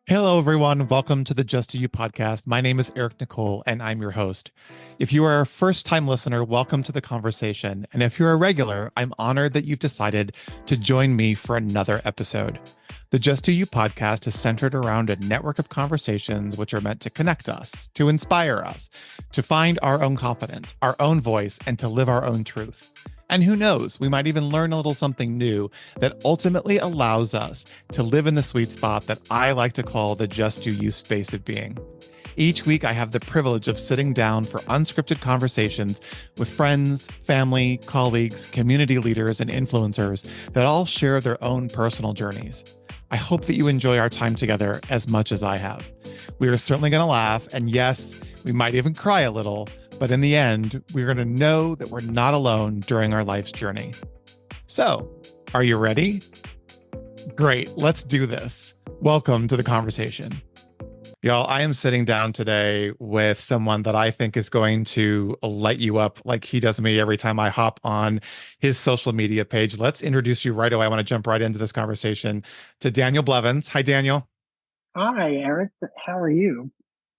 Hello, everyone. Welcome to the Just Do You podcast. My name is Eric Nicole, and I'm your host. If you are a first time listener, welcome to the conversation. And if you're a regular, I'm honored that you've decided to join me for another episode. The Just Do You podcast is centered around a network of conversations which are meant to connect us, to inspire us, to find our own confidence, our own voice, and to live our own truth. And who knows, we might even learn a little something new that ultimately allows us to live in the sweet spot that I like to call the Just Do You space of being. Each week, I have the privilege of sitting down for unscripted conversations with friends, family, colleagues, community leaders, and influencers that all share their own personal journeys. I hope that you enjoy our time together as much as I have. We are certainly going to laugh, and yes, we might even cry a little, but in the end, we're going to know that we're not alone during our life's journey. So, are you ready? Great, let's do this. Welcome to the conversation. Y'all, I am sitting down today with someone that I think is going to light you up like he does me every time I hop on his social media page. Let's introduce you right away. I want to jump right into this conversation to Daniel Blevins. Hi, Daniel. Hi, Eric. How are you?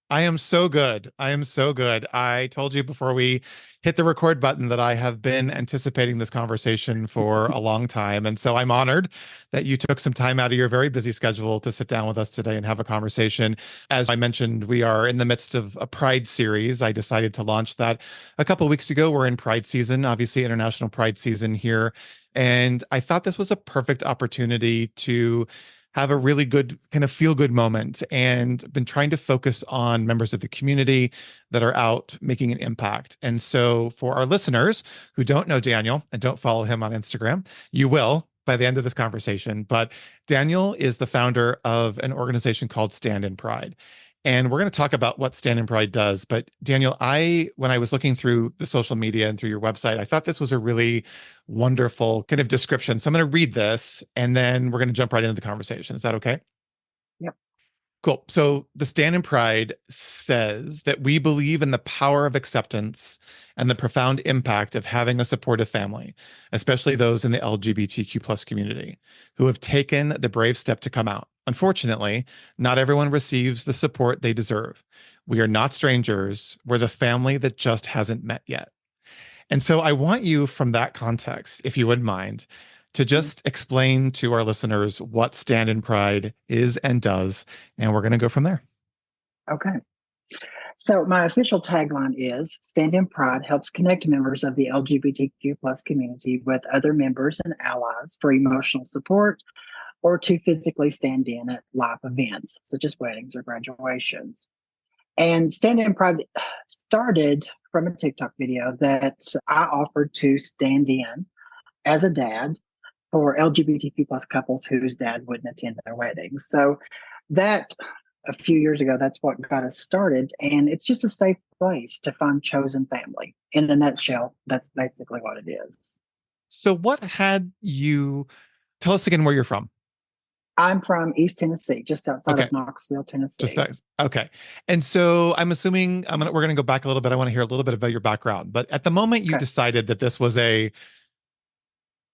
I am so good. I am so good. I told you before we hit the record button that I have been anticipating this conversation for a long time. And so I'm honored that you took some time out of your very busy schedule to sit down with us today and have a conversation. As I mentioned, we are in the midst of a Pride series. I decided to launch that a couple of weeks ago. We're in Pride season, obviously International Pride season here. And I thought this was a perfect opportunity to have a really good kind of feel good moment and been trying to focus on members of the community that are out making an impact. And so for our listeners who don't know Daniel and don't follow him on Instagram, you will by the end of this conversation. But Daniel is the founder of an organization called Stand in Pride. And we're going to talk about what Stand in Pride does. But Daniel, when I was looking through the social media and through your website, I thought this was a really wonderful kind of description. So I'm going to read this and then we're going to jump right into the conversation. Is that okay? Yep. Cool. So the Stand in Pride says that we believe in the power of acceptance and the profound impact of having a supportive family, especially those in the LGBTQ plus community who have taken the brave step to come out. Unfortunately, not everyone receives the support they deserve. We are not strangers. We're the family that just hasn't met yet. And so I want you from that context, if you wouldn't mind, to just explain to our listeners what Stand in Pride is and does, and we're going to go from there. Okay. So my official tagline is Stand in Pride helps connect members of the LGBTQ plus community with other members and allies for emotional support or to physically stand in at live events, such as weddings or graduations. And Stand in Pride started from a TikTok video that I offered to stand in as a dad for LGBTQ plus couples whose dad wouldn't attend their weddings. So that a few years ago, that's what got us started. And it's just a safe place to find chosen family. In a nutshell, that's basically what it is. So what had you tell us again where you're from? I'm from East Tennessee, just outside Okay. of Knoxville, Just Tennessee. nice. Okay. And so I'm assuming we're going to go back a little bit. I want to hear a little bit about your background. But at the moment you Okay. decided that this was a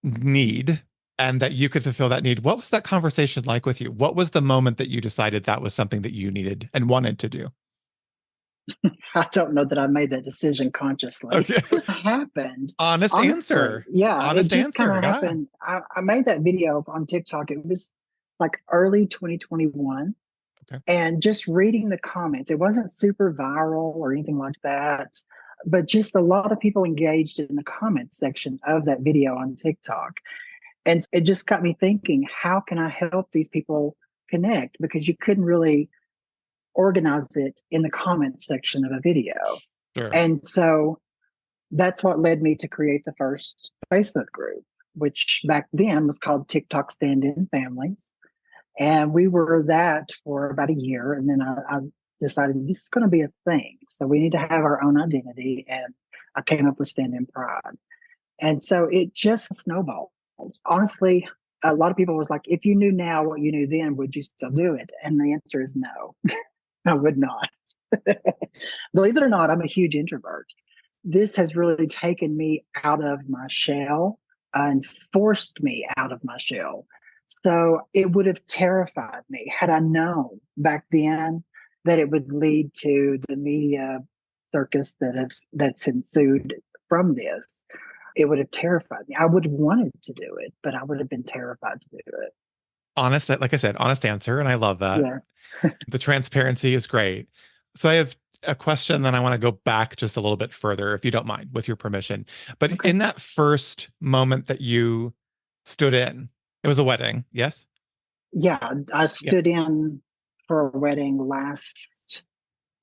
need and that you could fulfill that need, what was that conversation like with you? What was the moment that you decided that was something that you needed and wanted to do? I don't know that I made that decision consciously. Okay. It just happened. Honest Honestly, answer. yeah, it Honest just kind answer. of Yeah. happened. I made that video on TikTok. It was like early 2021. Okay. And just reading the comments, it wasn't super viral or anything like that, but just a lot of people engaged in the comments section of that video on TikTok. And it just got me thinking, how can I help these people connect? Because you couldn't really organize it in the comments section of a video. Sure. And so that's what led me to create the first Facebook group, which back then was called TikTok Stand In Families. And we were that for about a year. And then I decided this is going to be a thing. So we need to have our own identity. And I came up with Stand in Pride. And so it just snowballed. Honestly, a lot of people was like, if you knew now what you knew then, would you still do it? And the answer is no, I would not. Believe it or not, I'm a huge introvert. This has really taken me out of my shell and forced me out of my shell So it would have terrified me had I known back then that it would lead to the media circus that's ensued from this. It would have terrified me. I would have wanted to do it, but I would have been terrified to do it. Honest, like I said, honest answer. And I love that. Yeah. The transparency is great. So I have a question, then I want to go back just a little bit further, if you don't mind, with your permission. But Okay. in that first moment that you stood in, it was a wedding, yes? Yeah. I Yeah. stood in for a wedding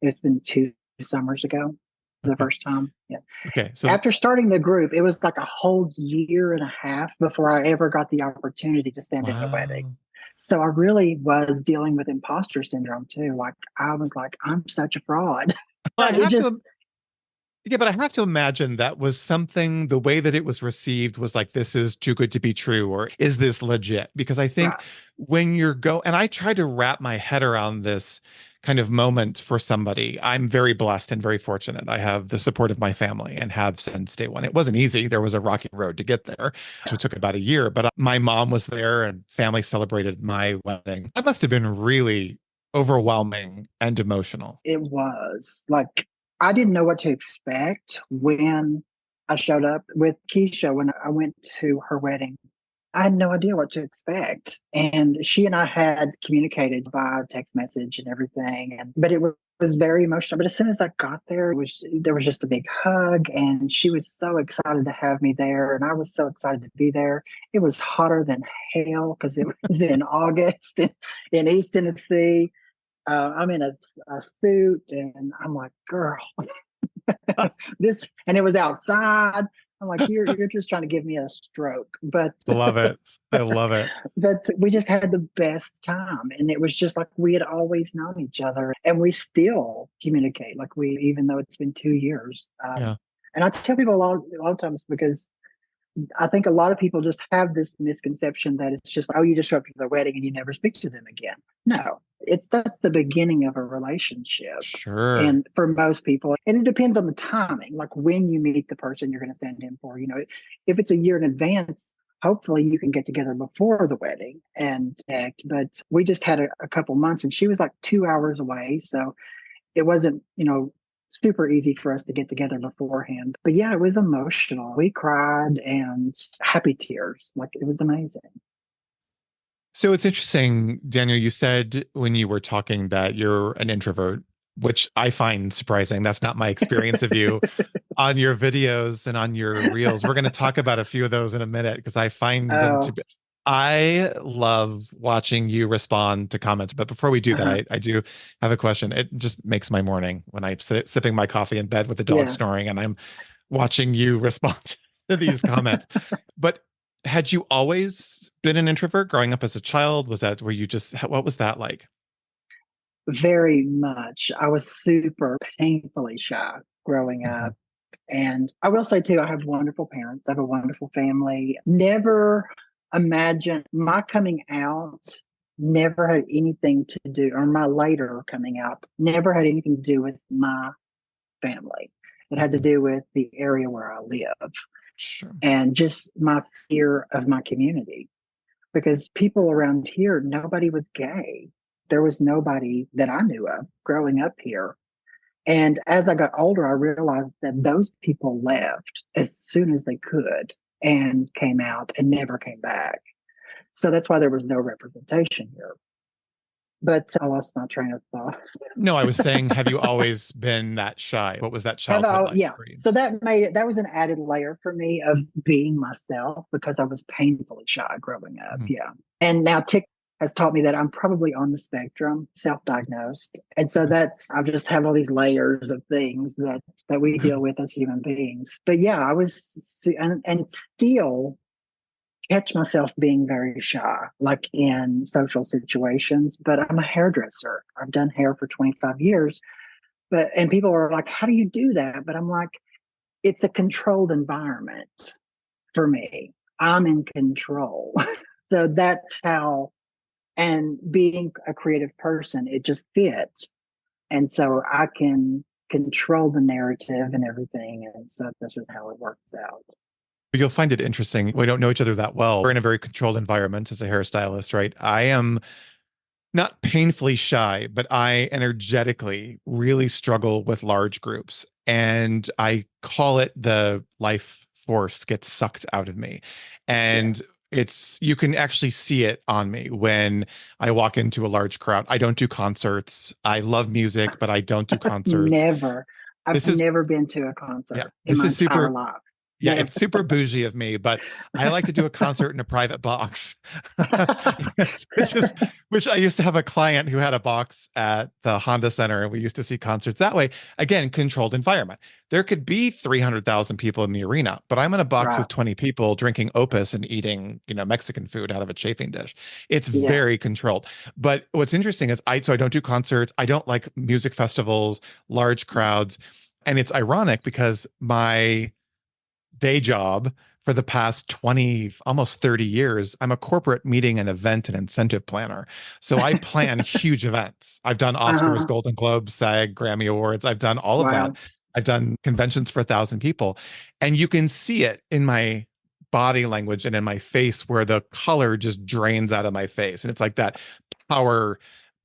it's been 2 summers ago, the Okay. first time. Yeah. Okay. So, After starting the group, it was like a whole year and a half before I ever got the opportunity to stand in the wedding. wow. So I really was dealing with imposter syndrome too. Like I was like, I'm such a fraud. Well, I But it have just, to Yeah, but I have to imagine that was something, the way that it was received was like, this is too good to be true, or is this legit? Because I think right. when and I try to wrap my head around this kind of moment for somebody. I'm very blessed and very fortunate. I have the support of my family and have since day one. It wasn't easy. There was a rocky road to get there. So Yeah, it took about a year, but my mom was there and family celebrated my wedding. That must have been really overwhelming and emotional. it was like, I didn't know what to expect when I showed up with Keisha when I went to her wedding. I had no idea what to expect. And she and I had communicated via text message and everything. But it was very emotional. But as soon as I got there, there was just a big hug, and she was so excited to have me there, and I was so excited to be there. It was hotter than hell because it was in August in East Tennessee. I'm in a suit, and I'm like, girl, this, and it was outside. I'm like, you're just trying to give me a stroke, but Love it. I love it. but we just had the best time, and it was just like we had always known each other, and we still communicate like we, even though it's been 2 years. Yeah. And I tell people a lot of times because I think a lot of people just have this misconception that it's just, oh, you just show up to their wedding and you never speak to them again. No, that's the beginning of a relationship. Sure. And for most people, and it depends on the timing, like when you meet the person you're going to stand in for. If it's a year in advance, hopefully you can get together before the wedding and connect. But we just had a couple months, and she was like 2 hours away. So it wasn't, super easy for us to get together beforehand. But yeah, it was emotional. We cried and happy tears. Like it was amazing. So it's interesting, Daniel, you said when you were talking that you're an introvert, which I find surprising. That's not my experience of you on your videos and on your reels. We're going to talk about a few of those in a minute because I find them to Oh, be. I love watching you respond to comments. But before we do that, uh-huh. I do have a question. It just makes my morning when I'm sipping my coffee in bed with the dog Yeah. snoring and I'm watching you respond to these comments. But had you always been an introvert growing up as a child? Were you just, what was that like? Very much. I was super painfully shy growing Mhm. up. And I will say too, I have wonderful parents. I have a wonderful family. Never imagined my coming out never had anything to do, or my later coming out never had anything to do with my family. It had to Mhm. do with the area where I live Sure. and just my fear of my community. Because people around here, nobody was gay. There was nobody that I knew of growing up here. And as I got older, I realized that those people left as soon as they could and came out and never came back. So that's why there was no representation here. But I lost my train of thought. No, I was saying, have you always been that shy? What was that Have childhood I? like Yeah. for you? So that was an added layer for me of being myself because I was painfully shy growing up. Mhm. Yeah. And now TikTok has taught me that I'm probably on the spectrum, self-diagnosed. And so I just have all these layers of things that we deal with as human beings. But yeah, and still catch myself being very shy, like in social situations. But I'm a hairdresser. I've done hair for 25 years. And people are like, how do you do that? But I'm like, it's a controlled environment for me. I'm in control. So that's how, and being a creative person, it just fits. And so I can control the narrative and everything. And so that's just how it works out. You'll find it interesting. We don't know each other that well. We're in a very controlled environment as a hairstylist, right? I am not painfully shy, but I energetically really struggle with large groups. And I call it the life force gets sucked out of me. Yeah. And you can actually see it on me when I walk into a large crowd. I don't do concerts. I love music, but I don't do concerts. Never. I've This is, never been to a yeah, concert in this my is entire super. life. Yeah, Never. it's super bougie of me, but I like to do a concert in a private box. Yes, which I used to have a client who had a box at the Honda Center, and we used to see concerts that way. Again, controlled environment. There could be 300,000 people in the arena, but I'm in a box Right. with 20 people drinking opus and eating, Mexican food out of a chafing dish. It's Yeah. very controlled. But what's interesting is so I don't do concerts. I don't like music festivals, large crowds. And it's ironic because my day job for the past 20, almost 30 years, I'm a corporate meeting and event and incentive planner. So I plan huge events. I've done Oscars, Uh-huh. Golden Globes, SAG, Grammy Awards. I've done all of that. Wow. I've done conventions for 1,000 people. And you can see it in my body language and in my face where the color just drains out of my face. And it's like that power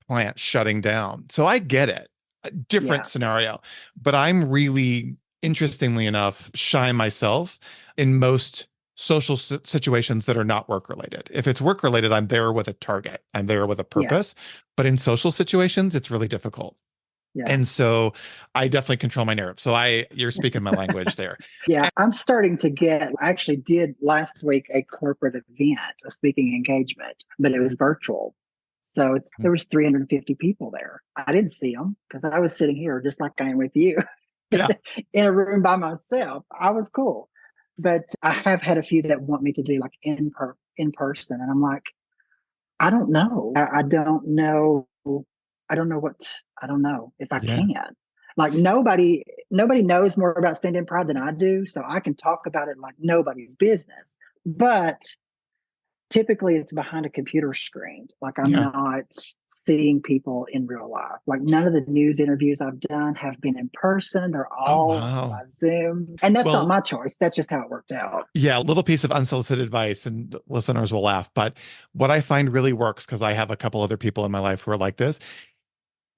plant shutting down. So I get it. A different Yeah. scenario, but I'm really, interestingly enough, shy myself in most social situations that are not work related. If it's work related, I'm there with a target, I'm there with a Yeah. purpose. But in social situations, it's really difficult. Yeah. And so I definitely control my narrative. So you're speaking my language there. Yeah. I'm starting to I actually did last week a corporate event, a speaking engagement, but it was virtual. So there was 350 people there. I didn't see them because I was sitting here just like I am with you Yeah. in a room by myself. I was cool. But I have had a few that want me to do like in person. And I'm like, I don't know. I don't know. I don't know if I Yeah. can. Like nobody knows more about stand in pride than I do. So I can talk about it like nobody's business. But typically it's behind a computer screen. Like I'm Yeah. not seeing people in real life. Like none of the news interviews I've done have been in person. They're Oh, all wow. by Zoom. And that's not Well, my choice. That's just how it worked out. yeah, a little piece of unsolicited advice, and the listeners will laugh. But what I find really works, because I have a couple other people in my life who are like this,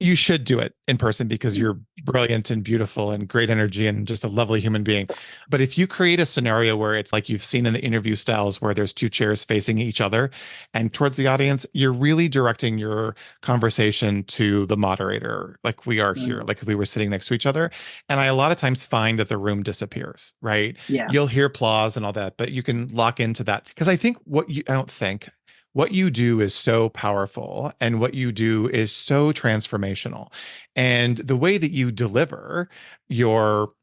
you should do it in person because you're brilliant and beautiful and great energy and just a lovely human being. But if you create a scenario where it's like you've seen in the interview styles where there's two chairs facing each other and towards the audience, you're really directing your conversation to the moderator, like we are here, Mm, like if we were sitting next to each other. And I a lot of times find that the room disappears, right? yeah. You'll hear applause and all that, but you can lock into that. Because I don't think what you do is so powerful and what you do is so transformational. And the way that you deliver your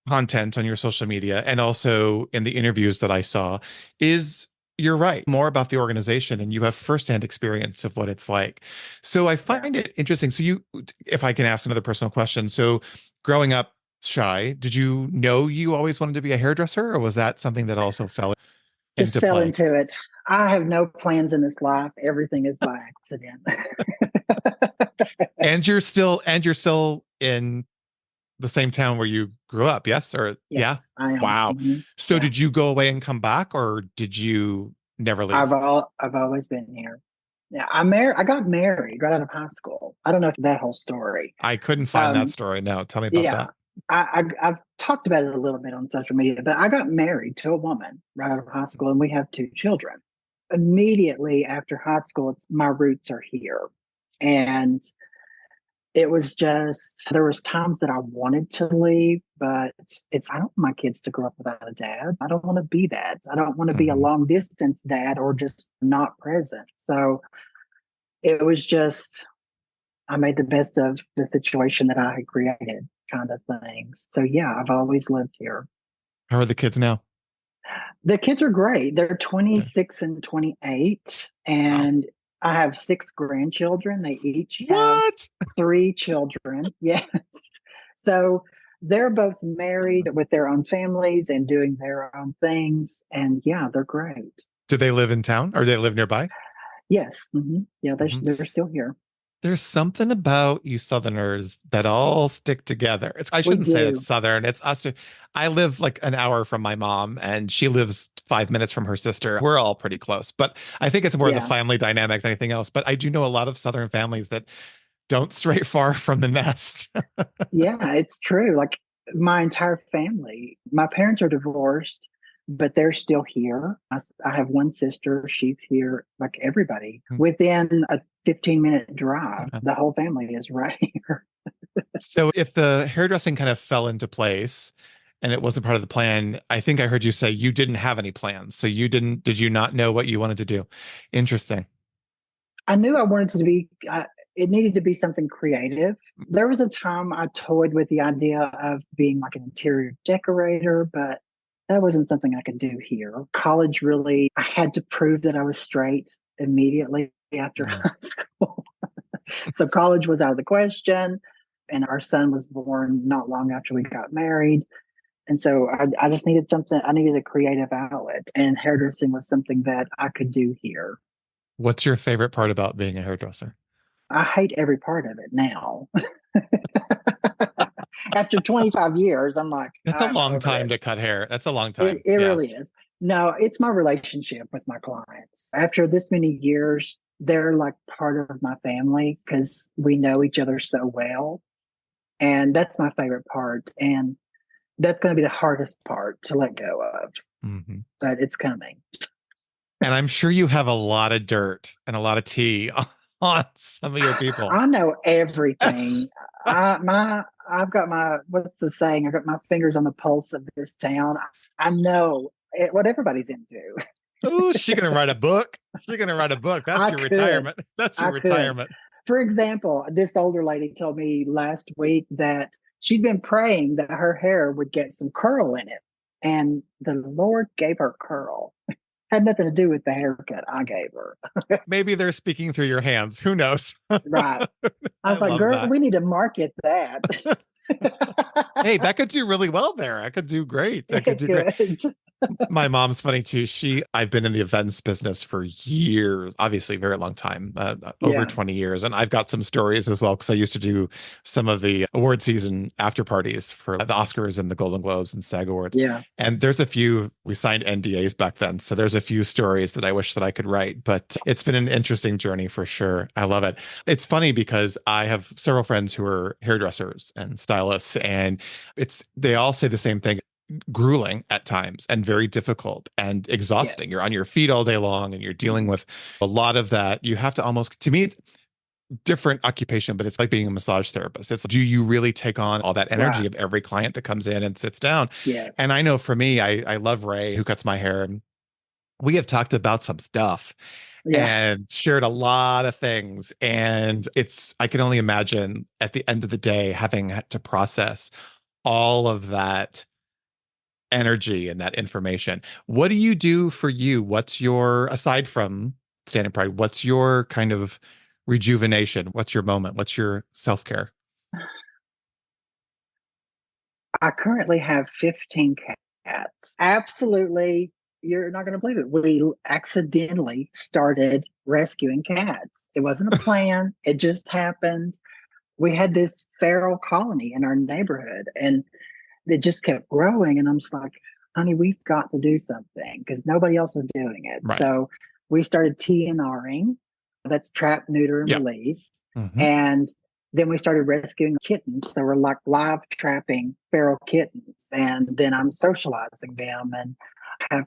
content on your social media and also in the interviews that I saw is, you're right, more about the organization and you have firsthand experience of what it's like. So I Yeah. find it interesting. So if I can ask another personal question. So growing up shy, did you know you always wanted to be a hairdresser, or was that something that also fell Just into fell play? into it. I have no plans in this life. Everything is by accident. And you're still in the same town where you grew up, yes? Or yeah? Yes, I am. Wow. Hmm. So Yeah. did you go away and come back, or did you never leave? I've always been here. Yeah, I got married right out of high school. I don't know if that whole story. I couldn't find that Um, story. No, tell me about yeah, that. I've talked about it a little bit on social media, but I got married to a woman right out of high school, and we have two children. Immediately after high school, it's my roots are here, and it was just there was times that I wanted to leave, but it's I don't want my kids to grow up without a dad. I don't want to be that. I don't want to be a Mhm. long distance dad or just not present. So it was just I made the best of the situation that I had created, kind of things. So yeah, I've always lived here. How are the kids now? The kids are great. They're Yeah. 26 and 28, Wow. and I have six grandchildren. They each have What? three children. Yes. So they're both married with their own families and doing their own things. And yeah, they're great. Do they live in town or do they live nearby? Yes. Hmm. Yeah, Mhm. they're still here. There's something about you Southerners that all stick together. I We shouldn't say it's do. Southern. It's us. I live like an hour from my mom, and she lives 5 minutes from her sister. We're all pretty close, but I think it's more the Yeah. family dynamic than anything else. But I do know a lot of Southern families that don't stray far from the nest. Yeah, it's true. Like my entire family, my parents are divorced, but they're still here. I have one sister. She's here, like everybody. Within a 15-minute drive, Okay. the whole family is right here. So if the hairdressing kind of fell into place and it wasn't part of the plan, I think I heard you say you didn't have any plans. So did you not know what you wanted to do? Interesting. I knew I wanted to be, it needed to be something creative. There was a time I toyed with the idea of being like an interior decorator, but that wasn't something I could do here. College really, I had to prove that I was straight immediately after Mhm. high school. So college was out of the question. And our son was born not long after we got married. And so I just needed something, I needed a creative outlet. And hairdressing was something that I could do here. What's your favorite part about being a hairdresser? I hate every part of it now. After 25 years, I'm like, It's a I'm long over time to this. cut hair. That's a long It, time. it Yeah. really is. No, it's my relationship with my clients. After this many years, they're like part of my family because we know each other so well. And that's my favorite part. And that's going to be the hardest part to let go of, Mhm. but it's coming. And I'm sure you have a lot of dirt and a lot of tea on some of your people. I know everything. I've got my, what's the saying? I've got my fingers on the pulse of this town. I know what everybody's into. Oh, she gonna write a book. She's gonna write a book. That's I your could. retirement. That's your I could. retirement. For example, this older lady told me last week that she's been praying that her hair would get some curl in it. And the Lord gave her curl. Had nothing to do with the haircut I gave her. Maybe they're speaking through your hands. Who knows? Right. I I was like, love girl, that. we need to market that. Hey, that could do really well there. I could do great. That could It do great. could. My mom's funny too. I've been in the events business for years, obviously, very long time, over Yeah. 20 years. And I've got some stories as well, because I used to do some of the award season after parties for the Oscars and the Golden Globes and SAG Awards. Yeah. And there's a few, we signed NDAs back then. So there's a few stories that I wish that I could write, but it's been an interesting journey for sure. I love it. It's funny because I have several friends who are hairdressers and stylists, and they all say the same thing: grueling at times and very difficult and exhausting. Yes. You're on your feet all day long and you're dealing Mhm. with a lot of that. You have to almost, to me, different occupation, but it's like being a massage therapist. It's, do you really take on all that energy Right. of every client that comes in and sits down? Yes. And I know for me, I love Ray, who cuts my hair. And we have talked about some stuff Yeah. and shared a lot of things. And I can only imagine at the end of the day having had to process all of that energy and that information. What do you do for you? Aside from Stand in Pride, what's your kind of rejuvenation? What's your moment? What's your self-care? I currently have 15 cats. Absolutely. You're not going to believe it. We accidentally started rescuing cats. It wasn't a plan, it just happened. We had this feral colony in our neighborhood and it just kept growing. And I'm just like, honey, we've got to do something because nobody else is doing it. Right. So we started TNRing. That's trap, neuter, and Yeah. release. Hmm. And then we started rescuing kittens. So we're like live trapping feral kittens. And then I'm socializing them and I have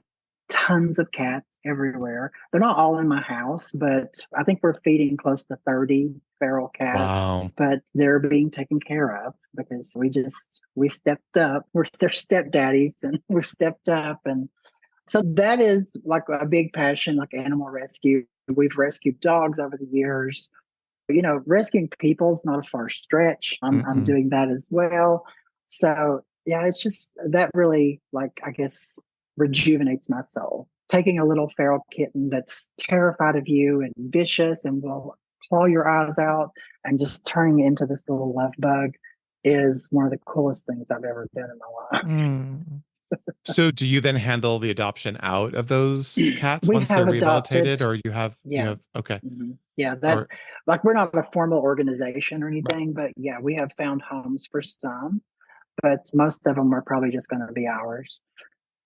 tons of cats everywhere. They're not all in my house, but I think we're feeding close to 30 feral cats, Wow. but they're being taken care of because we stepped up. We're their stepdaddies and we stepped up. And so that is like a big passion, like animal rescue. We've rescued dogs over the years. Rescuing people is not a far stretch. I'm Mm-mm. doing that as well. So yeah, it's just that really, like, I guess, rejuvenates my soul. Taking a little feral kitten that's terrified of you and vicious and will claw your eyes out and just turning it into this little love bug is one of the coolest things I've ever done in my life. Mm. So do you then handle the adoption out of those cats We once they're have adopted, rehabilitated, or you yeah. have, okay. Mhm. Yeah, that Or like we're not a formal organization or right. anything, but yeah, we have found homes for some, but most of them are probably just going to be ours.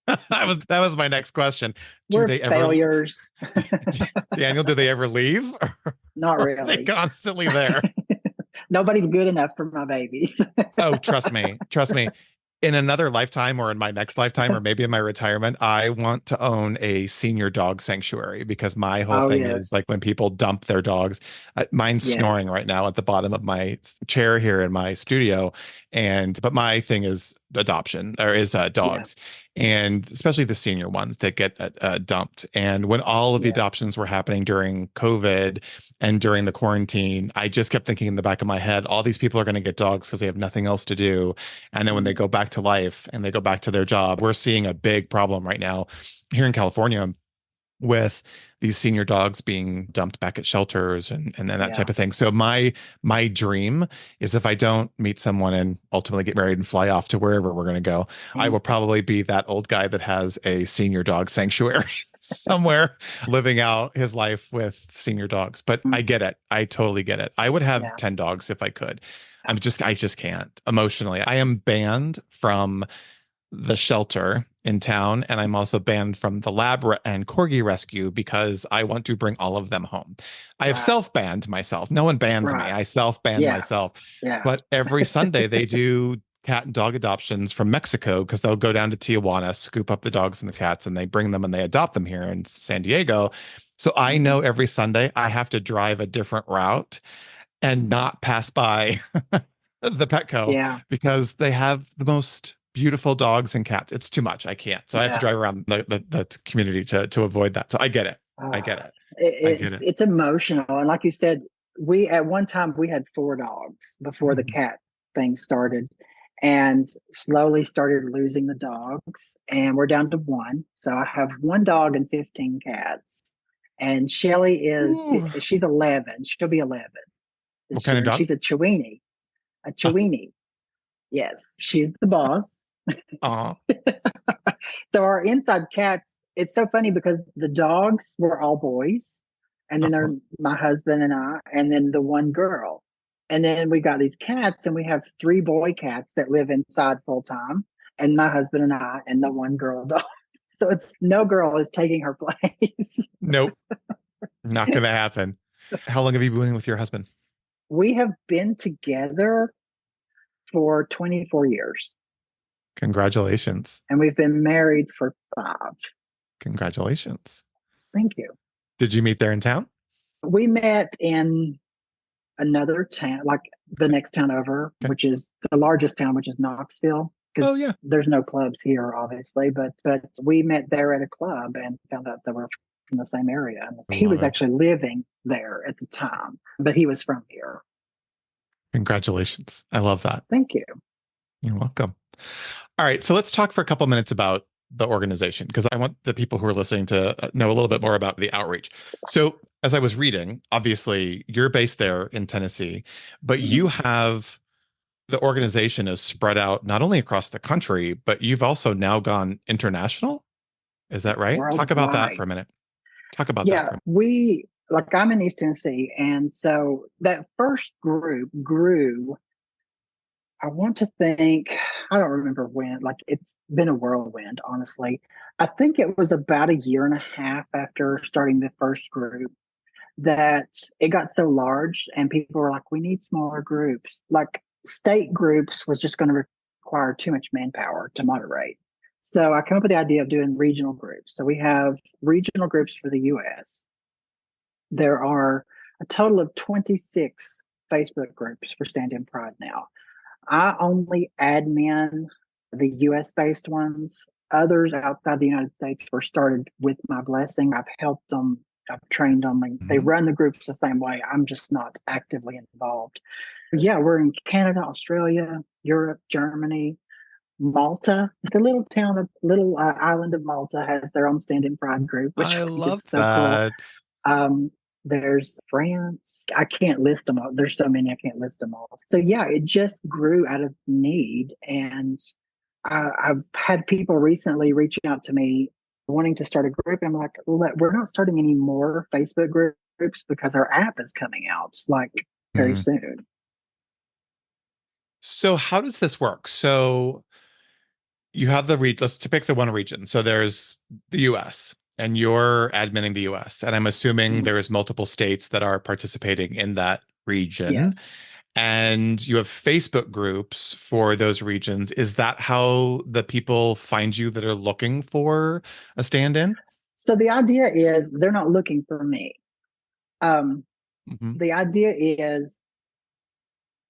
That was my next question. Do We're they ever, failures. Daniel, do they ever leave? Not Or are they really. constantly there? Nobody's good enough for my babies. Oh, trust me. Trust me. In another lifetime or in my next lifetime or maybe in my retirement, I want to own a senior dog sanctuary because my whole Oh, thing is like yes. when people dump their dogs, mine's snoring Yes. right now at the bottom of my chair here in my studio. But my thing is adoption or is Yeah. dogs, and especially the senior ones that get dumped. And when all of the Yeah. adoptions were happening during COVID and during the quarantine, I just kept thinking in the back of my head, all these people are going to get dogs because they have nothing else to do. And then when they Mm, go back to life and they go back to their job, we're seeing a big problem right now here in California with these senior dogs being dumped back at shelters and then that type yeah. of thing. So my dream is if I don't meet someone and ultimately get married and fly off to wherever we're going to go, I Mm, will probably be that old guy that has a senior dog sanctuary somewhere living out his life with senior dogs. But mm, I get it. I totally get it. I would have yeah. 10 dogs if I could. I just can't emotionally. I am banned from the shelter in town, and I'm also banned from the and corgi rescue because I want to bring all of them home. I have Right. self-banned myself. No one bans me. Right. I self-ban Yeah. myself. Yeah. But every Sunday they do cat and dog adoptions from Mexico because they'll go down to Tijuana, scoop up the dogs and the cats, and they bring them and they adopt them here in San Diego. So I Hmm. know every Sunday I have to drive a different route and not pass by the Petco Yeah. because they have the most beautiful dogs and cats. It's too much. I can't. So I have to Yeah. drive around the community to avoid that. So I get it. I Uh, get it. I get it. it's emotional. And like you said, we at one time we had four dogs before the Mhm. cat thing started and slowly started losing the dogs. And we're down to one. So I have one dog and 15 cats. And Shelly Ooh. she's 11. She'll be 11 What this kind year. of And dog? she's a Chiweenie. A Uh, Chiweenie. Yes, she's the boss. uh, So our inside cats, it's so funny because the dogs were all boys, and then uh, they're my husband and I, and then the one girl. And then we got these cats, and we have three boy cats that live inside full time, and my husband and I, and the one girl dog. So it's no girl is taking her place. nope. Not gonna happen. How long have you been with your husband? We have been together for 24 years, Congratulations. and we've been married for 5. Congratulations. Thank you. Did you meet there in town? We met in another town, like the Okay. next town over, Okay. which is the largest town, which is Knoxville, because Oh yeah. there's no clubs here, obviously. But we met there at a club and found out they were from the same area. And I he love was it. actually living there at the time, but he was from here. Congratulations. I love that. Thank you. You're welcome. All right, so let's talk for a couple minutes about the organization because I want the people who are listening to know a little bit more about the outreach. So, as I was reading, obviously you're based there in Tennessee, but you Mhm. have the organization is spread out not only across the country, but you've also now gone international. Is that It's right? Talk about that for a worldwide. minute. Talk about that Yeah, for a we like I'm in East Tennessee, and so that first group grew. I want to think, I don't remember when, like it's been a whirlwind, honestly. I think it was about a year and a half after starting the first group that it got so large and people were like, we need smaller groups. Like state groups was just going to require too much manpower to moderate. So I came up with the idea of doing regional groups. So we have regional groups for the US. There are a total of 26 Facebook groups for Stand in Pride now. I only admin the US based ones. Others outside the United States were started with my blessing. I've helped them, I've trained them, and they minute. run the groups the same way. I'm just not actively involved. Yeah, we're in Canada, Australia, Europe, Germany, Malta. The little island of Malta has their own Stand in Pride group, which I I think love is so cool. that. Um, there's France. I can't list them all. There's so many I can't list them all. So yeah, it just grew out of need, and I've had people recently reach out to me wanting to start a group, and I'm like, we're not starting any more Facebook groups. groups because our app is coming out like very Mhm. soon. So how does this work? So you have the let's to pick the one region. So there's the US and you're adminning the US. And I'm assuming Mhm. there's multiple states that are participating in that region. Yes. And you have Facebook groups for those regions. Is that how the people find you that are looking for a stand-in? So the idea is they're not looking for me. Um, Hmm. the idea is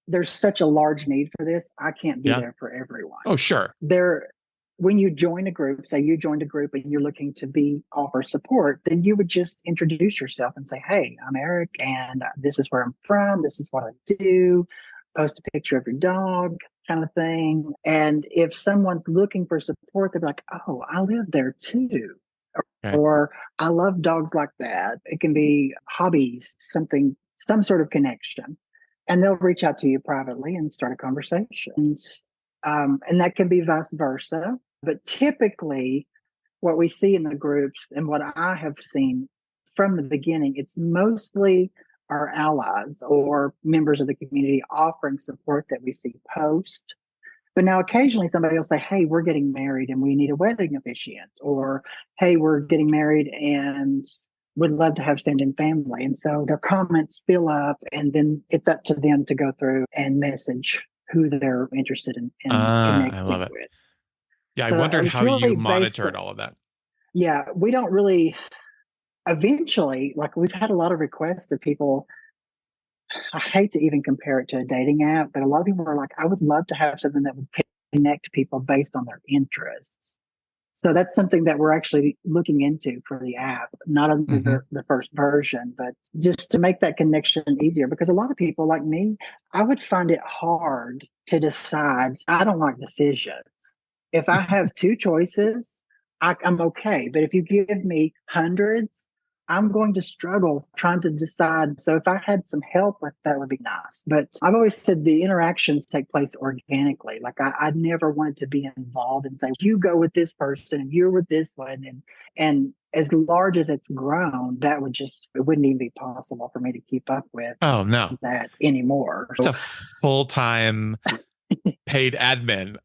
there's such a large need for this. I can't be Yeah. there for everyone. Oh, sure. There, when you join a group, say you joined a group and you're looking to be offer support, then you would just introduce yourself and say, "Hey, I'm Eric, and this is where I'm from. This is what I do." Post a picture of your dog, kind of thing. And if someone's looking for support, they're like, "Oh, I live there too." Okay. Or I love dogs like that. It can be hobbies, something, some sort of connection. And they'll reach out to you privately and start a conversation. And that can be vice versa. But typically, what we see in the groups and what I have seen from the beginning, it's mostly our allies or members of the community offering support that we see post. But now occasionally somebody will say, "Hey, we're getting married and we need a wedding officiant," or "Hey, we're getting married and would love to have stand in family." And so their comments fill up, and then it's up to them to go through and message who they're interested in Ah, I love connecting it. with. Yeah, I So wondered it's how you really based on, monitored all of that. yeah, we don't really, eventually, like we've had a lot of requests of people. I hate to even compare it to a dating app, but a lot of people are like, I would love to have something that would connect people based on their interests. So that's something that we're actually looking into for the app, not under Hmm. the first version, but just to make that connection easier. Because a lot of people like me, I would find it hard to decide. I don't like decisions. If I have two choices, I'm okay. But if you give me hundreds, I'm going to struggle trying to decide. So if I had some help with that would be nice. But I've always said the interactions take place organically. Like I never wanted to be involved and say, you go with this person and you're with this one. And as large as it's grown, that would just it wouldn't even be possible for me to keep up with Oh, no. that anymore. It's So a full-time paid admin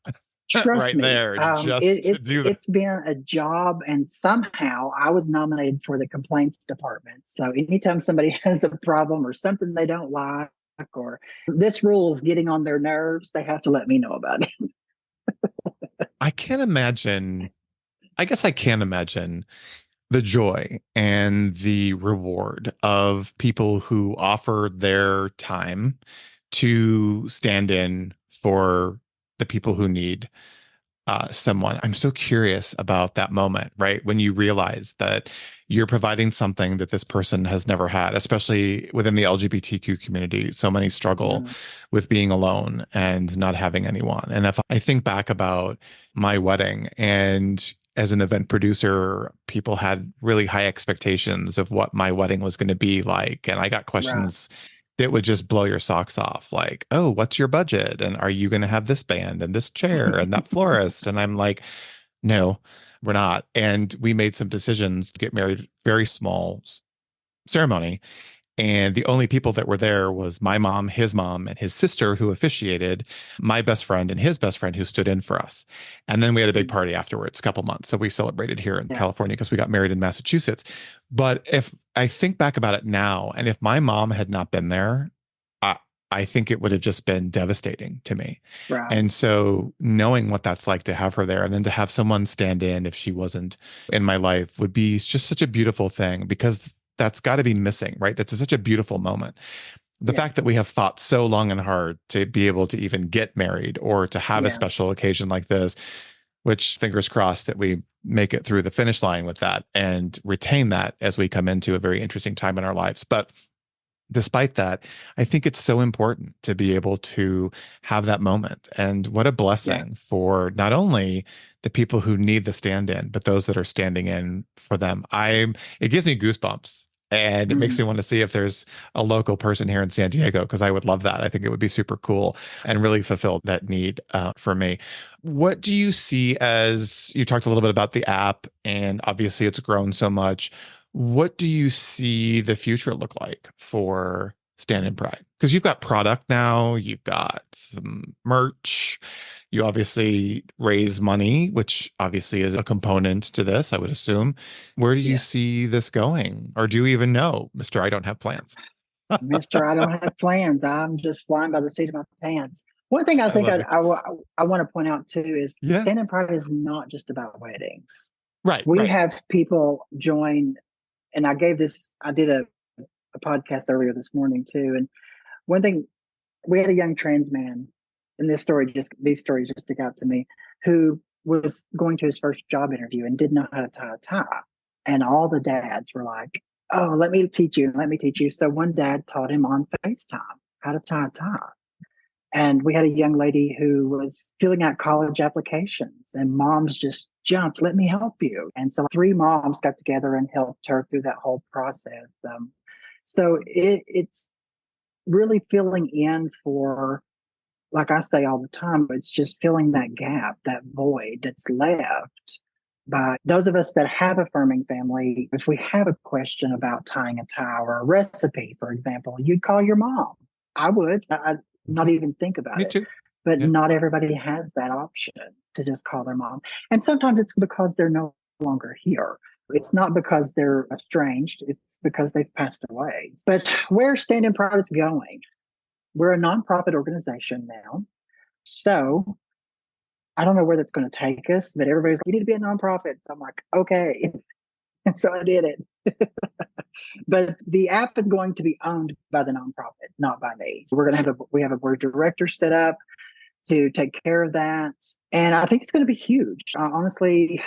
trust right me, there just to do that. it's been a job, and somehow I was nominated for the complaints department. So anytime somebody has a problem or something they don't like, or this rule is getting on their nerves, they have to let me know about it. I can't imagine, I guess I can imagine the joy and the reward of people who offer their time to stand in for the people who need someone. I'm so curious about that moment, right? When you realize that you're providing something that this person has never had, especially within the LGBTQ community. So many struggle Mhm. with being alone and not having anyone. And if I think back about my wedding and as an event producer, people had really high expectations of what my wedding was going to be like. And I got Right. questions that would just blow your socks off. Like, oh, what's your budget? And are you going to have this band and this chair and that florist? And I'm like, no, we're not. And we made some decisions to get married, very small ceremony. And the only people that were there was my mom, and his sister who officiated, my best friend and his best friend who stood in for us. And then we had a big Mhm. party afterwards, a couple months. So we celebrated here in Yeah. California because we got married in Massachusetts. But if I think back about it now, and if my mom had not been there, I, I think it would have just been devastating to me. Right. And so knowing what that's like to have her there and then to have someone stand in if she wasn't in my life would be just such a beautiful thing because that's got to be missing, right? That's such a beautiful moment. The Yeah. fact that we have fought so long and hard to be able to even get married or to have a Yeah. special occasion like this, which fingers crossed that we make it through the finish line with that and retain that as we come into a very interesting time in our lives. But despite that, I think it's so important to be able to have that moment. And what a Yeah. blessing for not only the people who need the stand in, but those that are standing in for them. It gives me goosebumps. And it makes Mhm. me want to see if there's a local person here in San Diego, because I would love that. I think it would be super cool and really fulfill that need for me. What do you see as you talked a little bit about the app, and obviously it's grown so much. What do you see the future look like for Stand in Pride? Because you've got product now, you've got some merch, you obviously raise money, which obviously is a component to this, I would assume. Where do you Yeah. see this going? Or do you even know, Mr. I don't have plans? Mister, I don't have plans. I'm just flying by the seat of my pants. One thing I I think love it. I want to point out too is Yeah. Stand in Pride is not just about weddings. Right, We right. have people join, and I did a podcast earlier this morning too. And one thing, we had a young trans man, and these stories just stick out to me, who was going to his first job interview and didn't know how to tie a tie. And all the dads were like, "Oh, let me teach you, let me teach you." So one dad taught him on FaceTime how to tie a tie. And we had a young lady who was filling out college applications, and moms just jumped, "Let me help you." And so three moms got together and helped her through that whole process. It's really filling in for, like I say all the time, it's just filling that gap, that void that's left by those of us that have affirming family. If we have a question about tying a tie or a recipe, for example, you'd call your mom. I would. I not even think about Me it. too. But Yeah. not everybody has that option to just call their mom. And sometimes it's because they're no longer here. It's not because they're estranged, it's because they've passed away. But where Stand in Pride is going, we're a nonprofit organization now. So I don't know where that's going to take us, but everybody's like, "You need to be a nonprofit." So I'm like, okay. And so I did it. But the app is going to be owned by the nonprofit, not by me. So we have a board of directors set up to take care of that. And I think it's going to be huge. Honestly,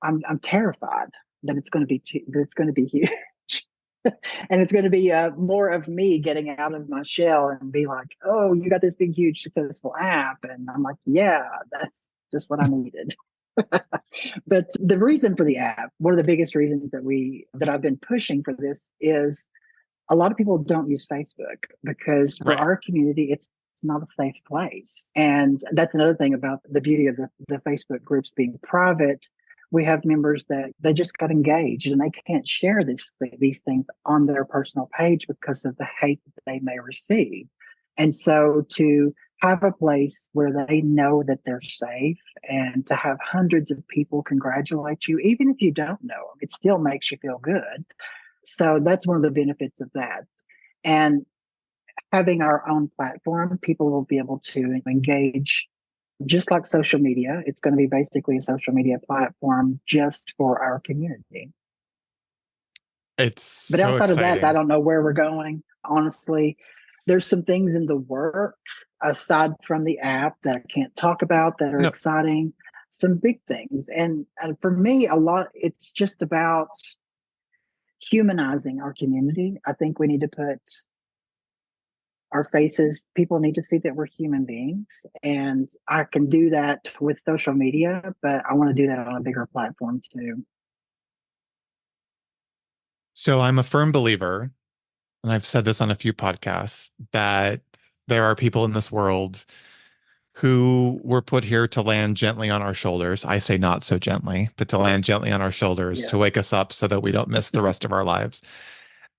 I'm terrified that it's going to be huge. And it's going to be more of me getting out of my shell and be like, "Oh, you got this big, huge, successful app." And I'm like, "Yeah, that's just what I needed." But the reason for the app, one of the biggest reasons that I've been pushing for this is a lot of people don't use Facebook because for Right. our community, it's not a safe place. And that's another thing about the beauty of the Facebook groups being private. We have members that they just got engaged and they can't share these things on their personal page because of the hate that they may receive. And so to have a place where they know that they're safe and to have hundreds of people congratulate you, even if you don't know them, it still makes you feel good. So that's one of the benefits of that. And having our own platform, people will be able to engage just like social media. It's going to be basically a social media platform just for our community. It's But so outside of that, I exciting. don't know where we're going. Honestly, there's some things in the works aside from the app that I can't talk about that are No. exciting, some big things. And for me, a lot, it's just about humanizing our community. I think we need to put our faces, people need to see that we're human beings. And I can do that with social media, but I want to do that on a bigger platform too. So I'm a firm believer, and I've said this on a few podcasts, that there are people in this world who were put here to land gently on our shoulders. I say not so gently, but to land gently on our shoulders Yeah. to wake us up so that we don't miss the rest of our lives.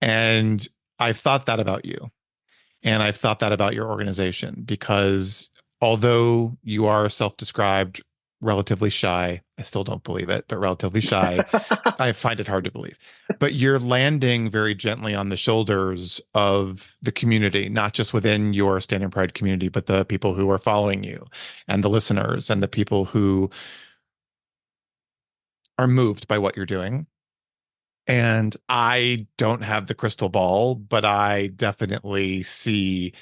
And I've thought that about you. And I've thought that about your organization because although you are self-described relatively shy, I still don't believe it, but relatively shy, I find it hard to believe. But you're landing very gently on the shoulders of the community, not just within your Stand in Pride community, but the people who are following you and the listeners and the people who are moved by what you're doing. And I don't have the crystal ball, but I definitely see,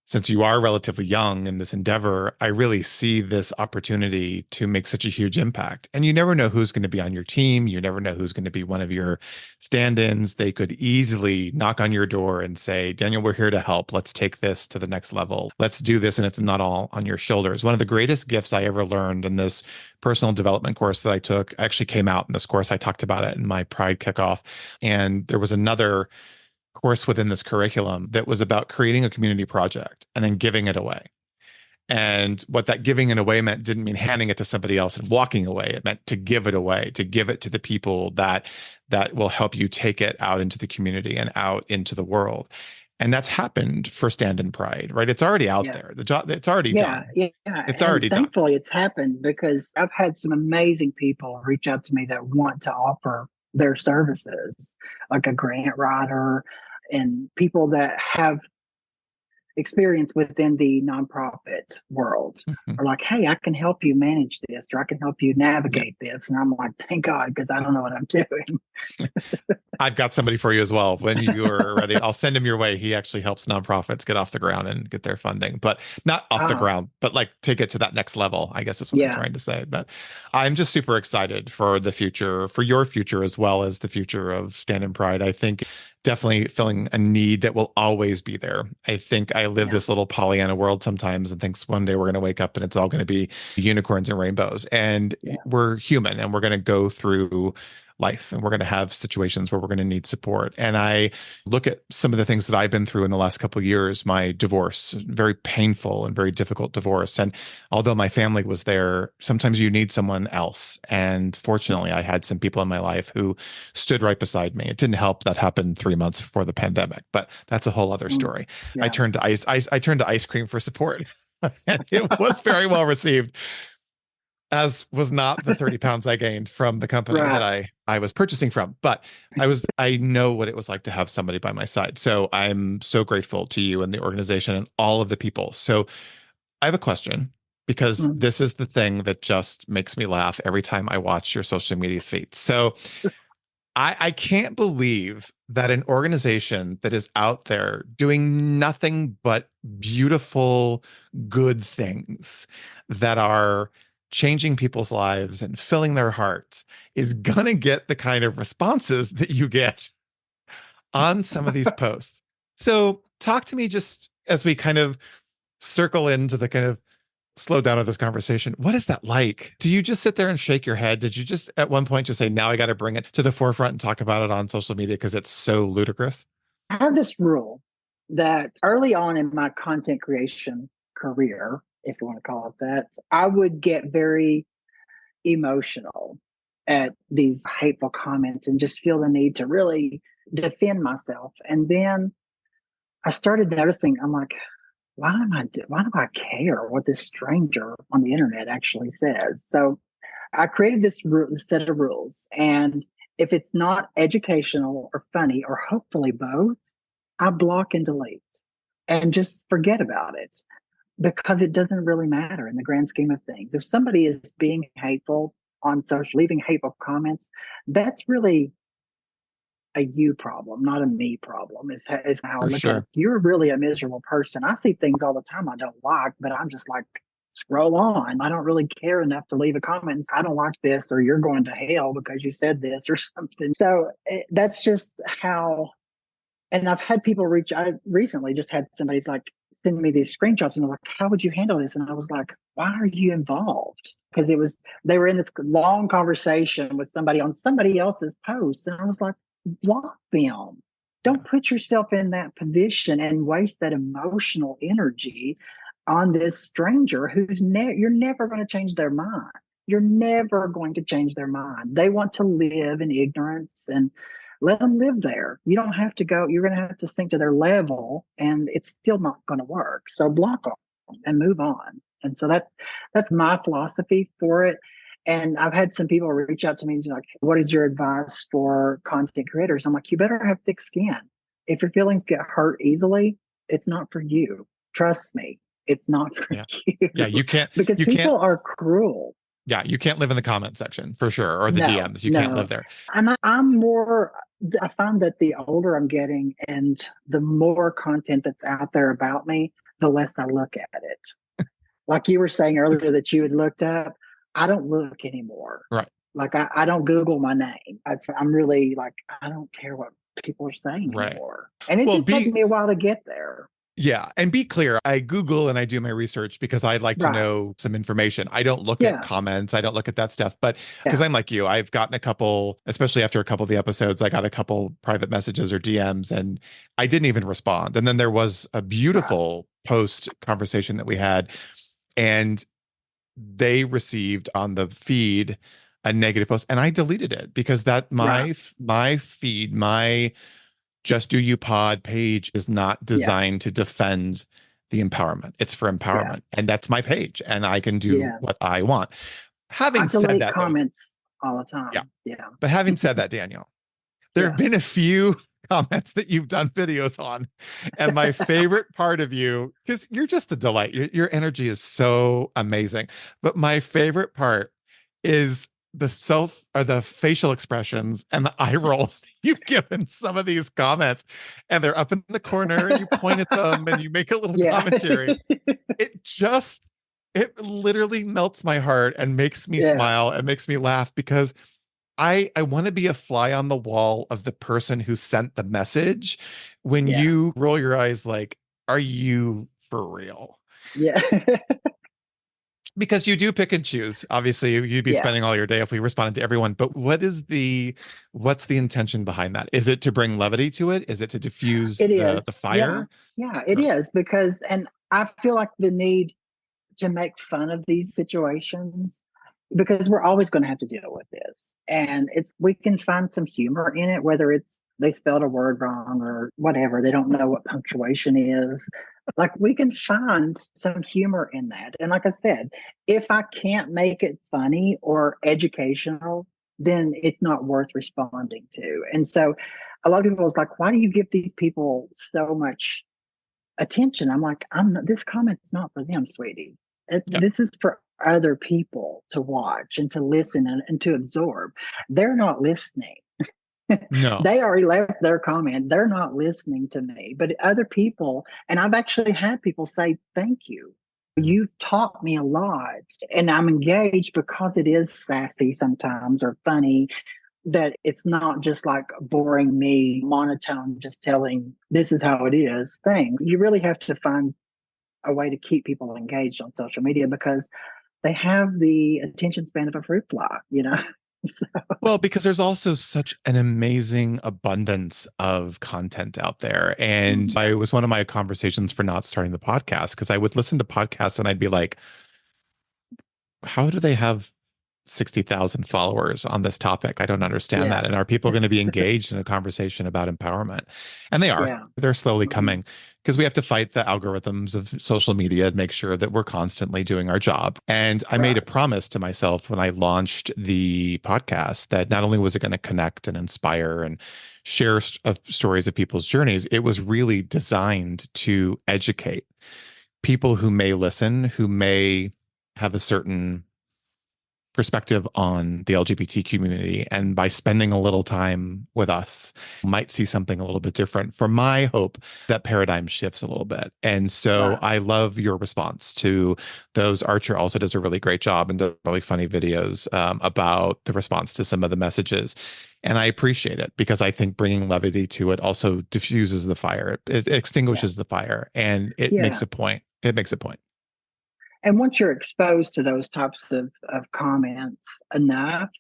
since you are relatively young in this endeavor, I really see this opportunity to make such a huge impact. And you never know who's going to be on your team. You never know who's going to be one of your stand-ins. They could easily knock on your door and say, "Daniel, we're here to help. Let's take this to the next level. Let's do this." And it's not all on your shoulders. One of the greatest gifts I ever learned in this personal development course that I took actually came out in this course. I talked about it in my Pride kickoff. And there was another course within this curriculum that was about creating a community project and then giving it away. And what that giving it away meant didn't mean handing it to somebody else and walking away. It meant to give it away, to give it to the people that that will help you take it out into the community and out into the world. And that's happened for Stand in Pride, right? It's already out Yeah. there. The job, it's already Yeah, done. yeah, It's and already done. thankfully it's happened because I've had some amazing people reach out to me that want to offer their services, like a grant writer and people that have experience within the nonprofit world Mhm. are like, hey, I can help you manage this or I can help you Yeah. navigate this. And I'm like, thank God, because I don't know what I'm doing. I've got somebody for you as well. When you are ready, I'll send him your way. He actually helps nonprofits get off the ground and get their funding, but not off the Ah, ground, but like take it to that next level, I guess is what I'm yeah, trying to say. But I'm just super excited for the future, for your future, as well as the future of Stand in Pride. I think definitely filling a need that will always be there. I think I live yeah, this little Pollyanna world sometimes and thinks one day we're going to wake up and it's all going to be unicorns and rainbows. And yeah. we're human and we're going to go through life and we're going to have situations where we're going to need support. And I look at some of the things that I've been through in the last couple of years, my divorce, very painful and very difficult divorce. And although my family was there, sometimes you need someone else. And fortunately, I had some people in my life who stood right beside me. It didn't help that happened 3 months before the pandemic, but that's a whole other Mm, story. I yeah. turned to I turned to ice cream for support. And it was very well received, as was not the 30 pounds I gained from the company that Right. I was purchasing from. But I know what it was like to have somebody by my side. So I'm so grateful to you and the organization and all of the people. So I have a question, because Mm, this is the thing that just makes me laugh every time I watch your social media feed. So I can't believe that an organization that is out there doing nothing but beautiful, good things that are changing people's lives and filling their hearts is going to get the kind of responses that you get on some of these posts. So, talk to me just as we kind of circle into the kind of slow down of this conversation. What is that like? Do you just sit there and shake your head? Did you just at one point just say, now I got to bring it to the forefront and talk about it on social media because it's so ludicrous? I have this rule that early on in my content creation career, if you want to call it that, I would get very emotional at these hateful comments and just feel the need to really defend myself. And then I started noticing, I'm like, why do I care what this stranger on the internet actually says? So I created this set of rules. And if it's not educational or funny, or hopefully both, I block and delete and just forget about it because it doesn't really matter in the grand scheme of things. If somebody is being hateful on social, leaving hateful comments, that's really a you problem, not a me problem, is how I For look at it. sure. If you're really a miserable person, I see things all the time I don't like, but I'm just like, scroll on. I don't really care enough to leave a comment. I don't like this, or you're going to hell because you said this or something. So that's just how. And I've had people reach. I recently just had somebody's like send me these screenshots, and they're like, "How would you handle this?" And I was like, "Why are you involved?" Because they were in this long conversation with somebody on somebody else's post, and I was like, "Block them. Yeah, Don't put yourself in that position and waste that emotional energy on this stranger you're never going to change their mind. You're never going to change their mind. They want to live in ignorance, and let them live there. You don't have to go, you're going to have to sink to their level, and it's still not going to work. So block them and move on. And so that's my philosophy for it. And I've had some people reach out to me and be like, what is your advice for content creators? I'm like, you better have thick skin. If your feelings get hurt easily, it's not for you. Trust me, it's not for yeah, you. yeah. Because You can't, people are cruel. yeah, you can't live in the comment section for sure, or the No, DMs. You can't live no. there. And I'm more, I find that the older I'm getting and the more content that's out there about me, the less I look at it. Like you were saying earlier that you had looked up, I don't look anymore. Right, Like I don't Google my name. I'm really like, I don't care what people are saying right. anymore. And it Well, did take me a while to get there. yeah, and be clear. I Google and I do my research because I'd like to Right. know some information. I don't look at Yeah. comments. I don't look at that stuff. But because Yeah. I'm like you, I've gotten a couple, especially after a couple of the episodes, I got a couple private messages or DMs and I didn't even respond. And then there was a Right. beautiful post conversation that we had, and they received on the feed a negative post, and I deleted it because that Right. my feed, my Just Do You Pod page is not Yeah. designed to defend the empowerment. It's for Yeah. empowerment, and that's my page, and I can do Yeah. what I want. I Having said delete that, though, comments all the yeah, time. Yeah. but having said that, Danielle, there have Yeah. been a few comments that you've done videos on. And my favorite part of you, because you're just a delight, your energy is so amazing. But my favorite part is the self or the facial expressions and the eye rolls that you've given some of these comments. And they're up in the corner and you point at them and you make a little Yeah. commentary. It just, it literally melts my heart and makes me Yeah. smile and makes me laugh because I want to be a fly on the wall of the person who sent the message when Yeah. you roll your eyes like, are you for real? Yeah. Because you do pick and choose. Obviously, you'd be Yeah. spending all your day if we responded to everyone. But what's the intention behind that? Is it to bring levity to it? Is it to diffuse It the is. Yeah. fire? Yeah, it Or is because, and I feel like the need to make fun of these situations because we're always going to have to deal with this. And we can find some humor in it, whether it's they spelled a word wrong or whatever, they don't know what punctuation is. Like we can find some humor in that. And like I said, if I can't make it funny or educational, then it's not worth responding to. And so a lot of people was like, why do you give these people so much attention? I'm like, I'm not, this comment's not for them, sweetie. yeah, This is for other people to watch and to listen and to absorb. They're not listening. no, They already left their comment. They're not listening to me. But other people, and I've actually had people say, thank you. You've taught me a lot. And I'm engaged because it is sassy sometimes or funny, that it's not just like boring me, monotone, just telling this is how it is things. You really have to find a way to keep people engaged on social media because they have the attention span of a fruit fly, you know? So, well, because there's also such an amazing abundance of content out there. And mm, I was one of my conversations for not starting the podcast because I would listen to podcasts and I'd be like, how do they have 60,000 followers on this topic? I don't understand yeah, that. And are people going to be engaged in a conversation about empowerment? And they are. yeah. They're slowly Hmm. coming because we have to fight the algorithms of social media and make sure that we're constantly doing our job. And I made a Right. promise to myself when I launched the podcast that not only was it going to connect and inspire and share stories of people's journeys, it was really designed to educate people who may listen, who may have a certain perspective on the LGBTQ community, and by spending a little time with us might see something a little bit different. For my hope, that paradigm shifts a little bit. And so Right. I love your response to those. Archer also does a really great job and does really funny videos about the response to some of the messages. And I appreciate it because I think bringing levity to it also diffuses the fire. It Yeah. extinguishes the fire and it makes Yeah. a point. It makes a point. And once you're exposed to those types of comments enough,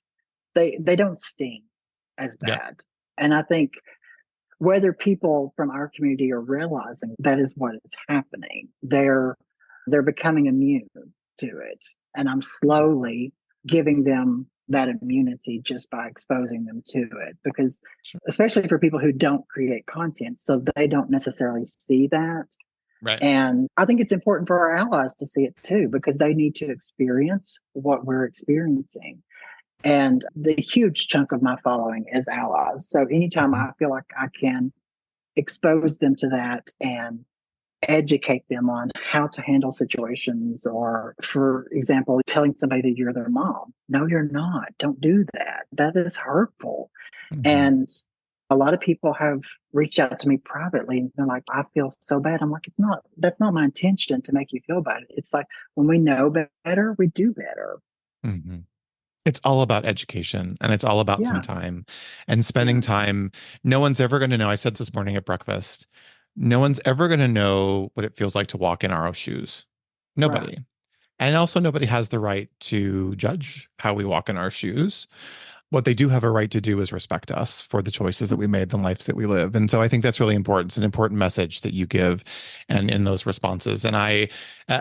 they don't sting as Yeah. bad. And I think whether people from our community are realizing that is what is happening, they're becoming immune to it. And I'm slowly giving them that immunity just by exposing them to it. Because Sure. especially for people who don't create content, so they don't necessarily see that. Right. And I think it's important for our allies to see it too, because they need to experience what we're experiencing. And the huge chunk of my following is allies. So anytime Mhm. I feel like I can expose them to that and educate them on how to handle situations, or, for example, telling somebody that you're their mom. No, you're not. Don't do that. That is hurtful. Mhm. And a lot of people have reached out to me privately and they're like, I feel so bad. I'm like, that's not my intention to make you feel bad. It's like when we know better, we do better. Mhm. It's all about education and it's all about some Yeah. time and spending Yeah. time. No one's ever going to know. I said this morning at breakfast, no one's ever going to know what it feels like to walk in our shoes. Right. Nobody. And also, nobody has the right to judge how we walk in our shoes. what they do have a right to do is respect us for the choices that we made, the lives that we live. And so I think that's really important. It's an important message that you give and in those responses. And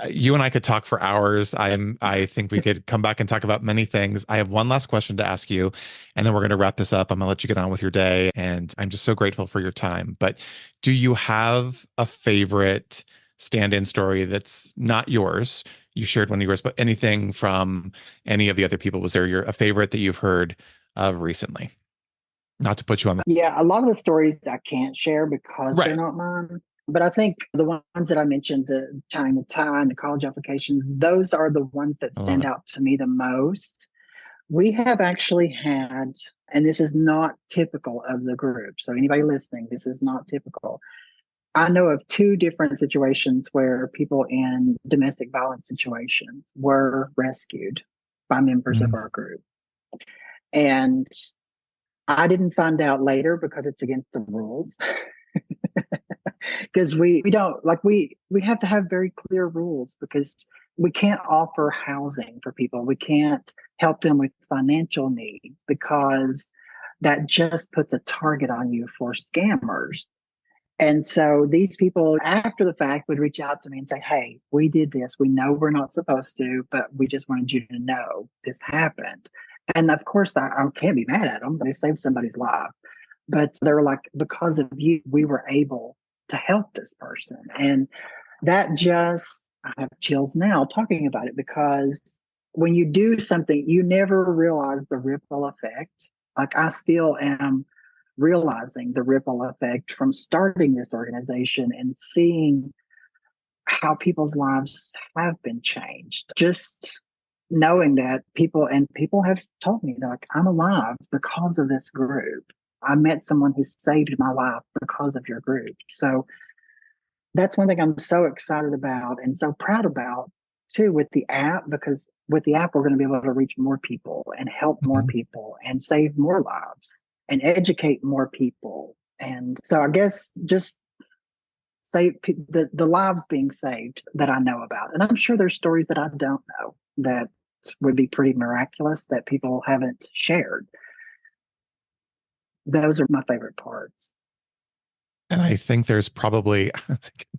you and I could talk for hours. I think we could come back and talk about many things. I have one last question to ask you, and then we're going to wrap this up. I'm going to let you get on with your day. And I'm just so grateful for your time. But do you have a favorite stand-in story that's not yours? You shared one of yours, but anything from any of the other people, was there a favorite that you've heard of recently? Not to put you on the Yeah, a lot of the stories I can't share because they're right. not mine. But I think the ones that I mentioned, the tying the tie and the college applications, those are the ones that I love stand it. out to me the most. We have actually had, and this is not typical of the group. So, anybody listening, this is not typical. I know of two different situations where people in domestic violence situations were rescued by members of Mm, our group. And I didn't find out later because it's against the rules. Because we don't like we have to have very clear rules because we can't offer housing for people. We can't help them with financial needs because that just puts a target on you for scammers. And so these people, after the fact, would reach out to me and say, "Hey, we did this. We know we're not supposed to, but we just wanted you to know this happened." And of course, I can't be mad at them. They saved somebody's life. But they're like, because of you, we were able to help this person. And that just, I have chills now talking about it because when you do something, you never realize the ripple effect. Like I still am realizing the ripple effect from starting this organization and seeing how people's lives have been changed. Just knowing that people have told me that like, I'm alive because of this group. I met someone who saved my life because of your group. So that's one thing I'm so excited about and so proud about too with the app, because with the app, we're going to be able to reach more people and help more mhm. people and save more lives and educate more people. And so I guess just save the lives being saved that I know about. And I'm sure there's stories that I don't know that would be pretty miraculous that people haven't shared. Those are my favorite parts. And I think there's probably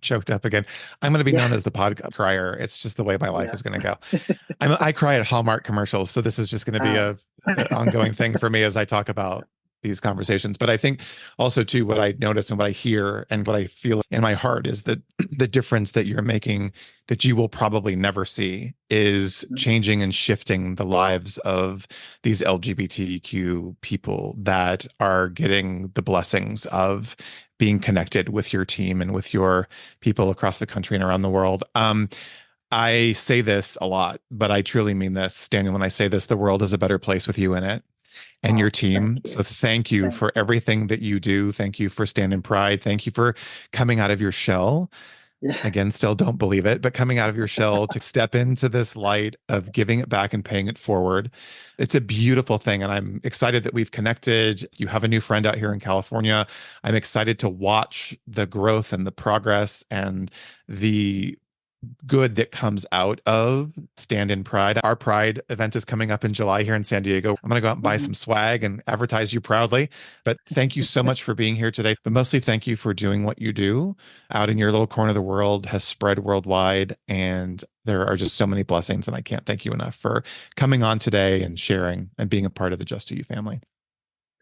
choked up again. I'm going to be Yeah. known as the pod crier. It's just the way my life Yeah. is going to go. I cry at Hallmark commercials, so this is just going to be Uh, a ongoing thing for me as I talk about these conversations. But I think also too, what I notice and what I hear and what I feel in my heart is that the difference that you're making that you will probably never see is changing and shifting the lives of these LGBTQ people that are getting the blessings of being connected with your team and with your people across the country and around the world. I say this a lot, but I truly mean this, Daniel, when I say this, the world is a better place with you in it and your oh, thank team. you. So thank you Thank for everything that you do. Thank you for Stand in Pride. Thank you for coming out of your shell. you. Again, still don't believe it, but coming out of your shell to step into this light of giving it back and paying it forward. It's a beautiful thing. And I'm excited that we've connected. You have a new friend out here in California. I'm excited to watch the growth and the progress and the good that comes out of Stand in Pride. Our Pride event is coming up in July here in San Diego. I'm going to go out and buy Mhm. some swag and advertise you proudly. But thank you so much for being here today. But mostly thank you for doing what you do out in your little corner of the world, has spread worldwide. And there are just so many blessings. And I can't thank you enough for coming on today and sharing and being a part of the Just to You family.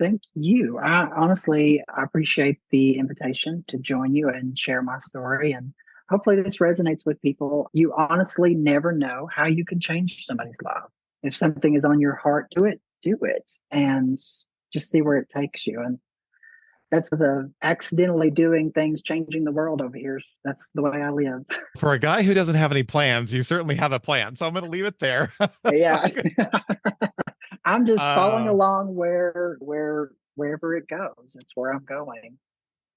Thank you. I honestly I appreciate the invitation to join you and share my story. And hopefully, this resonates with people. You honestly never know how you can change somebody's life. If something is on your heart, do it, and just see where it takes you. And that's the accidentally doing things, changing the world over here. That's the way I live. For a guy who doesn't have any plans, you certainly have a plan. So I'm going to leave it there. Yeah. I'm just following uh, along wherever it goes. It's where I'm going.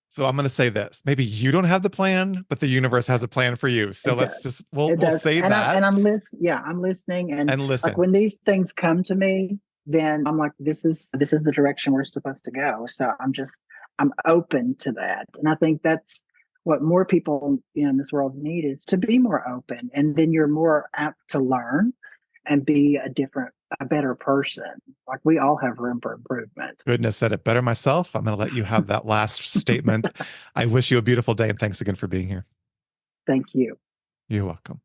So I'm going to say this. Maybe you don't have the plan, but the universe has a plan for you. So It let's does. just we'll It we'll does. say that I'm listening. And and like listen. when these things come to me, then I'm like, this is the direction we're supposed to go. So I'm open to that. And I think that's what more people, in this world need is to be more open. And then you're more apt to learn and be a different a better person. Like we all have room for improvement. Goodness, said it better myself. I'm going to let you have that last statement. I wish you a beautiful day and thanks again for being here. Thank you. You're welcome.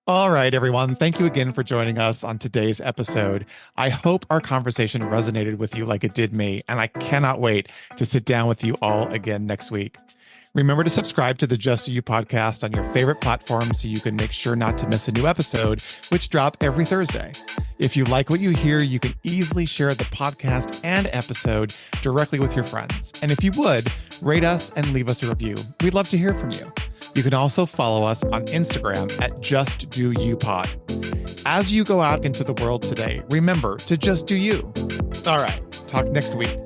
All right, everyone. Thank you again for joining us on today's episode. I hope our conversation resonated with you like it did me, and I cannot wait to sit down with you all again next week. Remember to subscribe to the Just You podcast on your favorite platform so you can make sure not to miss a new episode, which drop every Thursday. If you like what you hear, you can easily share the podcast and episode directly with your friends. And if you would, rate us and leave us a review. We'd love to hear from you. You can also follow us on Instagram at JustDoYouPod. As you go out into the world today, remember to just do you. All right, talk next week.